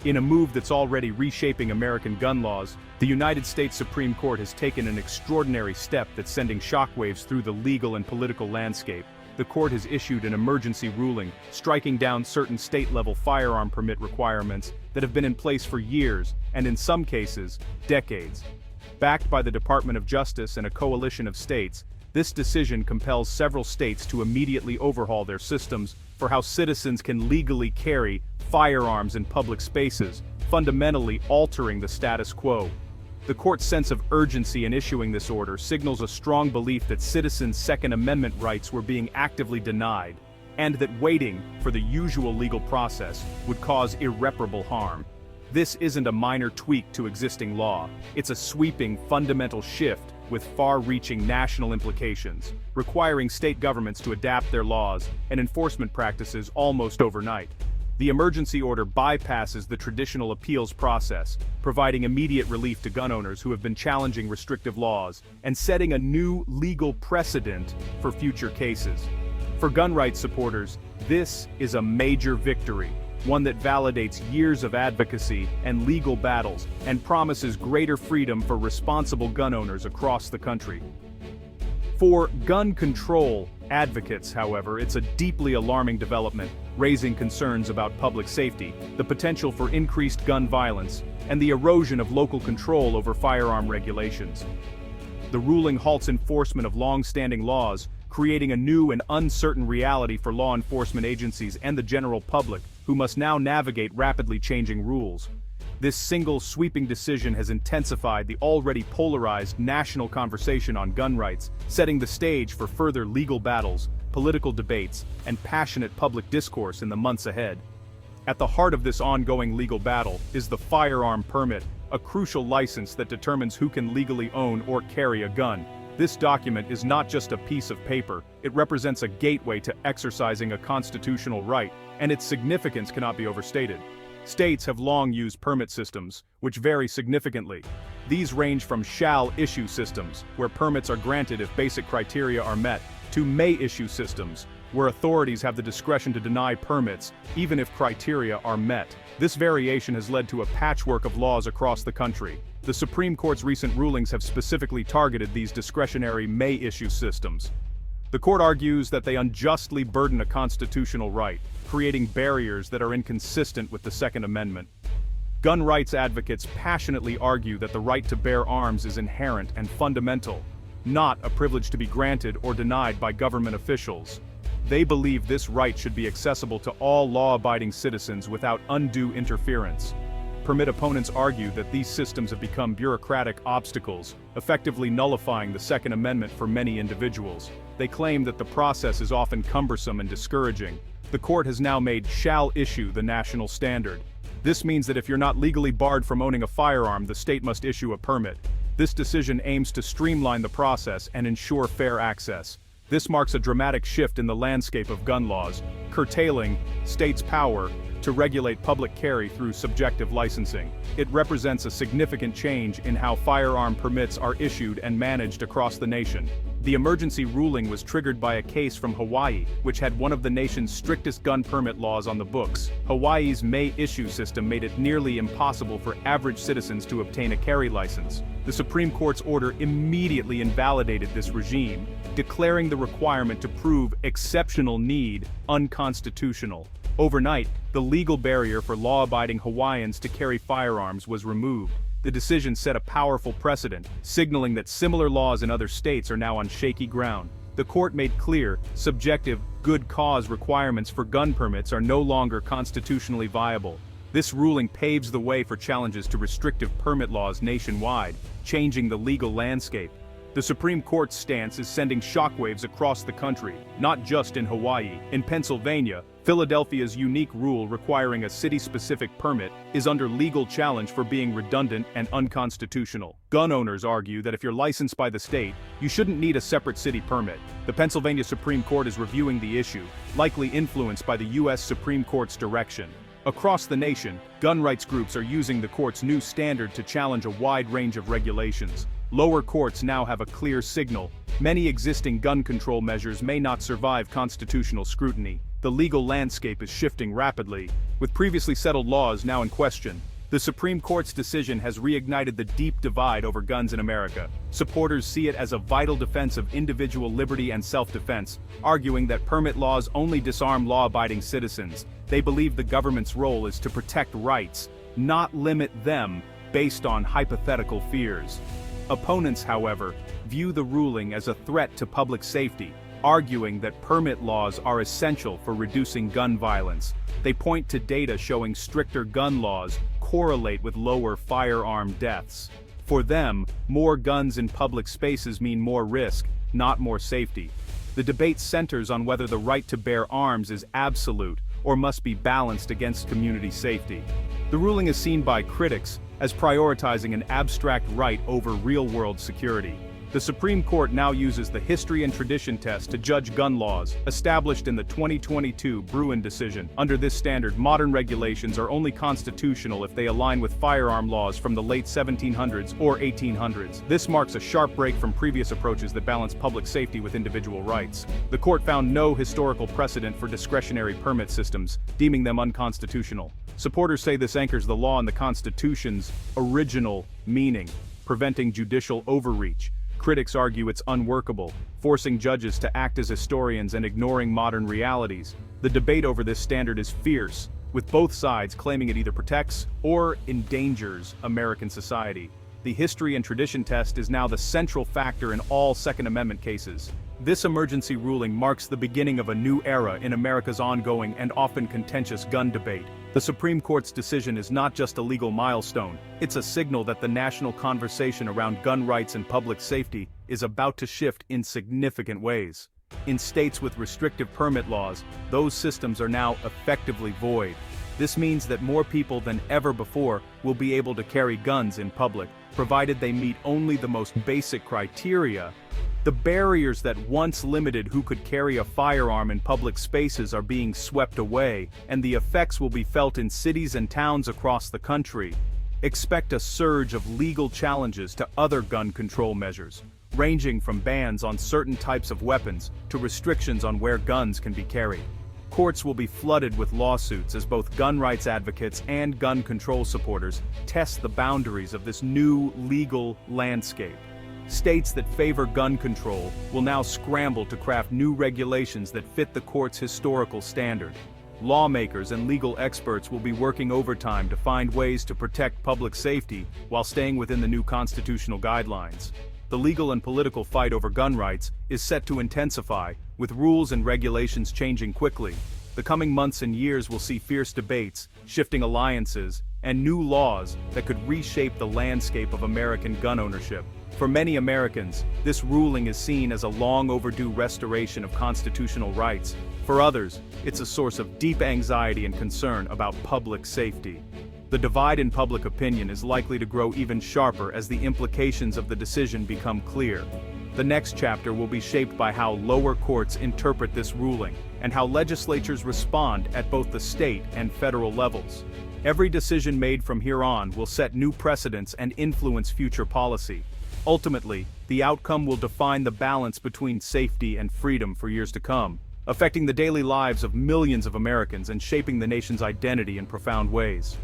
In a move that's already reshaping American gun laws, the United States Supreme Court has taken an extraordinary step that's sending shockwaves through the legal and political landscape. The court has issued an emergency ruling, striking down certain state-level firearm permit requirements that have been in place for years, and in some cases, decades. Backed by the Department of Justice and a coalition of states, this decision compels several states to immediately overhaul their systems for how citizens can legally carry firearms in public spaces, fundamentally altering the status quo. The court's sense of urgency in issuing this order signals a strong belief that citizens' Second Amendment rights were being actively denied, and that waiting for the usual legal process would cause irreparable harm. This isn't a minor tweak to existing law, it's a sweeping, fundamental shift with far-reaching national implications, requiring state governments to adapt their laws and enforcement practices almost overnight. The emergency order bypasses the traditional appeals process, providing immediate relief to gun owners who have been challenging restrictive laws and setting a new legal precedent for future cases. For gun rights supporters, this is a major victory, one that validates years of advocacy and legal battles and promises greater freedom for responsible gun owners across the country. For gun control advocates, however, it's a deeply alarming development, raising concerns about public safety, the potential for increased gun violence, and the erosion of local control over firearm regulations. The ruling halts enforcement of long-standing laws, creating a new and uncertain reality for law enforcement agencies and the general public, who must now navigate rapidly changing rules. This single sweeping decision has intensified the already polarized national conversation on gun rights, setting the stage for further legal battles, political debates, and passionate public discourse in the months ahead. At the heart of this ongoing legal battle is the firearm permit, a crucial license that determines who can legally own or carry a gun. This document is not just a piece of paper, it represents a gateway to exercising a constitutional right, and its significance cannot be overstated. States have long used permit systems, which vary significantly. These range from shall-issue systems, where permits are granted if basic criteria are met, to may-issue systems, where authorities have the discretion to deny permits, even if criteria are met. This variation has led to a patchwork of laws across the country. The Supreme Court's recent rulings have specifically targeted these discretionary may-issue systems. The court argues that they unjustly burden a constitutional right, creating barriers that are inconsistent with the Second Amendment. Gun rights advocates passionately argue that the right to bear arms is inherent and fundamental, not a privilege to be granted or denied by government officials. They believe this right should be accessible to all law-abiding citizens without undue interference. Permit opponents argue that these systems have become bureaucratic obstacles, effectively nullifying the Second Amendment for many individuals. They claim that the process is often cumbersome and discouraging. The court has now made shall issue the national standard. This means that if you're not legally barred from owning a firearm, the state must issue a permit. This decision aims to streamline the process and ensure fair access. This marks a dramatic shift in the landscape of gun laws, curtailing states' power to regulate public carry through subjective licensing. It represents a significant change in how firearm permits are issued and managed across the nation. The emergency ruling was triggered by a case from Hawaii, which had one of the nation's strictest gun permit laws on the books. Hawaii's may-issue system made it nearly impossible for average citizens to obtain a carry license. The Supreme Court's order immediately invalidated this regime, declaring the requirement to prove exceptional need unconstitutional. Overnight, the legal barrier for law-abiding Hawaiians to carry firearms was removed. The decision set a powerful precedent, signaling that similar laws in other states are now on shaky ground. The court made clear, subjective, good cause requirements for gun permits are no longer constitutionally viable. This ruling paves the way for challenges to restrictive permit laws nationwide, changing the legal landscape. The Supreme Court's stance is sending shockwaves across the country, not just in Hawaii. In Pennsylvania, Philadelphia's unique rule requiring a city-specific permit is under legal challenge for being redundant and unconstitutional. Gun owners argue that if you're licensed by the state, you shouldn't need a separate city permit. The Pennsylvania Supreme Court is reviewing the issue, likely influenced by the U.S. Supreme Court's direction. Across the nation, gun rights groups are using the court's new standard to challenge a wide range of regulations. Lower courts now have a clear signal. Many existing gun control measures may not survive constitutional scrutiny. The legal landscape is shifting rapidly, With previously settled laws now in question, the Supreme Court's decision has reignited the deep divide over guns in America. Supporters see it as a vital defense of individual liberty and self-defense, arguing that permit laws only disarm law-abiding citizens. They believe the government's role is to protect rights, not limit them based on hypothetical fears. Opponents, however, view the ruling as a threat to public safety, arguing that permit laws are essential for reducing gun violence. They point to data showing stricter gun laws correlate with lower firearm deaths. For them, more guns in public spaces mean more risk, not more safety. The debate centers on whether the right to bear arms is absolute or must be balanced against community safety. The ruling is seen by critics as prioritizing an abstract right over real-world security. The Supreme Court now uses the history and tradition test to judge gun laws, established in the 2022 Bruin decision. Under this standard, modern regulations are only constitutional if they align with firearm laws from the late 1700s or 1800s. This marks a sharp break from previous approaches that balance public safety with individual rights. The court found no historical precedent for discretionary permit systems, deeming them unconstitutional. Supporters say this anchors the law in the Constitution's original meaning, preventing judicial overreach. Critics argue it's unworkable, forcing judges to act as historians and ignoring modern realities. The debate over this standard is fierce, with both sides claiming it either protects or endangers American society. The history and tradition test is now the central factor in all Second Amendment cases. This emergency ruling marks the beginning of a new era in America's ongoing and often contentious gun debate. The Supreme Court's decision is not just a legal milestone, it's a signal that the national conversation around gun rights and public safety is about to shift in significant ways. In states with restrictive permit laws, those systems are now effectively void. This means that more people than ever before will be able to carry guns in public, provided they meet only the most basic criteria. The barriers that once limited who could carry a firearm in public spaces are being swept away, and the effects will be felt in cities and towns across the country. Expect a surge of legal challenges to other gun control measures, ranging from bans on certain types of weapons to restrictions on where guns can be carried. Courts will be flooded with lawsuits as both gun rights advocates and gun control supporters test the boundaries of this new legal landscape. States that favor gun control will now scramble to craft new regulations that fit the court's historical standard. Lawmakers and legal experts will be working overtime to find ways to protect public safety while staying within the new constitutional guidelines. The legal and political fight over gun rights is set to intensify, with rules and regulations changing quickly. The coming months and years will see fierce debates, shifting alliances, and new laws that could reshape the landscape of American gun ownership. For many Americans, this ruling is seen as a long overdue restoration of constitutional rights. For others, it's a source of deep anxiety and concern about public safety. The divide in public opinion is likely to grow even sharper as the implications of the decision become clear. The next chapter will be shaped by how lower courts interpret this ruling, and how legislatures respond at both the state and federal levels. Every decision made from here on will set new precedents and influence future policy. Ultimately, the outcome will define the balance between safety and freedom for years to come, affecting the daily lives of millions of Americans and shaping the nation's identity in profound ways.